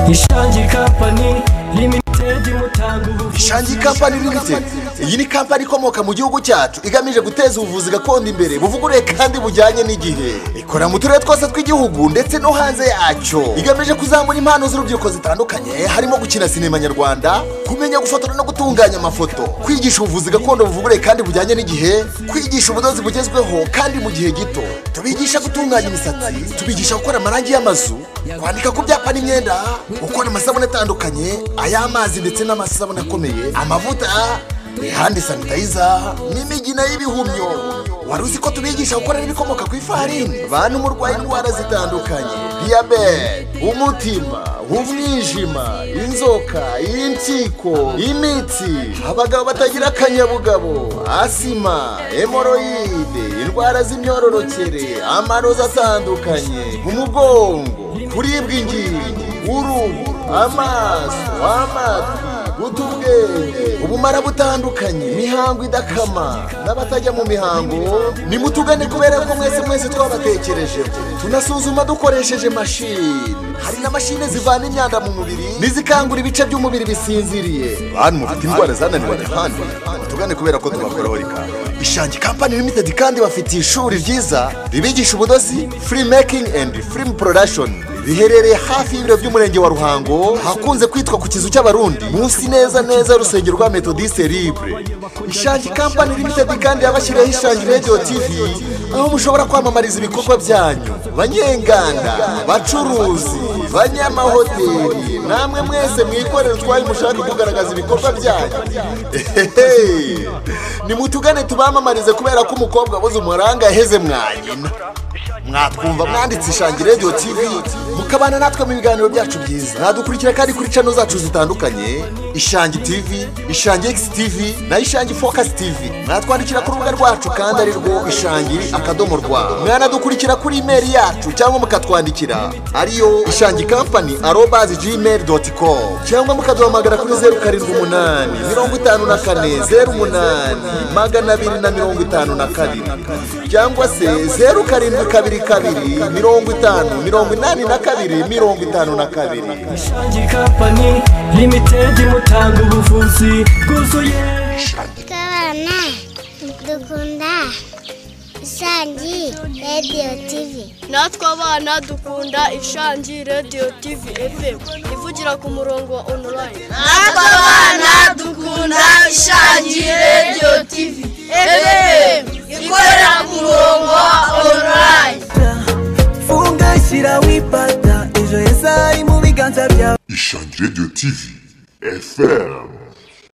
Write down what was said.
Ishangi Company Limited mutanga ubuvuzi. Ishangi Company Limited iyi ni company ikomoka mu gihugu cyacu igamije guteza ubuvuzi gakondo imbere buvuguruye kandi bujyanye n'igihe. Ikora mu turere twose tw'igihugu ndetse no hanze yacyo. Igamije kuzamura impano z'urubyiruko zitandukanye harimo gukina sinema nyarwanda, kumenya gufotora no gutunganya amafoto, kwigisha ubuvuzi gakondo buvuguruye kandi bujyanye n'igihe, kwigisha ubudozi bugezweho kandi mu gihe gito. Tubigisha gutunganya imisatsi, tubigisha gukora amarangi y'amazu, kwandika ku byapa n'imyenda, gukora amasabune atandukanye, ay'amazi ndetse n'amasabune akomeye, amavuta, hand sanitizer n'imigina y'ibihumyo. Wari uzi ko tubigisha gukora n'ibikomoka ku ifarini, bantu murwaye indwara zitandukanye, diabete, umutima, umwijima, inzoka, impyiko, imitsi, abagabo batagira akanyabugabo, asima, hemoroide, indwara z'imyororokere, amarozi atandukanye, umugongo, kuribwa ingingo, uruhu, amaso, amatwi, utubwenge, ubumara butandukanye, imihango idakama n'abatajya mu mihango, nimutugane kubera ko mwese twabatekereje. Tunasuzuma dukoresheje mashini, hari na mashine zivana imyanda mu mubiri nizikangura ibice by'umubiri bisinziriye. Bantu mufite indwara zananiranye kandi tugane kubera ko tubakoraho rika. Ishangi Company Limited kandi bafite ishuri ryiza ribigisha ubudozi, film making and film production. Biherereye hafi y'ibiro by'umurenge wa Ruhango, hakunze kwitwa ku kizu cy'abarundi, munsi neza rusengero rwa Methodiste Libre. Ishangi Company Limited kandi yabashyiriyeho Ishangi Radio TV, aho mushobora kwamamariza ibikorwa byanyu. Banyenganda, bacuruzi, banyamahoteli, namwe mwese mwikorera utwaye mushaka kugaragaza ibikorwa byanyu. Nimutugane tubamamarize kubera ko umukobwa abuze umuranga yaheze mwanyina. Mwatwumva mwanditse Ishangi Radio TV, mukabana natwe mu biganiro byacu byiza. Nadukurikira kandi kuri channel zacu zitandukanye, Ishangi TV, Ishangi X TV na Ishangi Focus TV. Mwatwandikira ku rubuga rwacu kandi ari rwo ishangi.rw. Mwanadukurikira kuri email yacu cyangwa mukatwandikira ariyo ishangicompany@gmail.com cyangwa mukaduhamagara kuri 078 54 08 252 cyangwa se 0722 50 Ishangi Company Limited mutanga ubuvuzi bwuzuye. Kabana dukunda Ishangi Radio TV. Natwe abana dukunda Ishangi Radio TV FM ivugira ku murongo wa online. Natwe abana dukunda Ishangi Radio TV FM ikorera ku murongo wa online. Funga shira wipata ejo yesa mu biganza bya Ishangi Radio TV FM.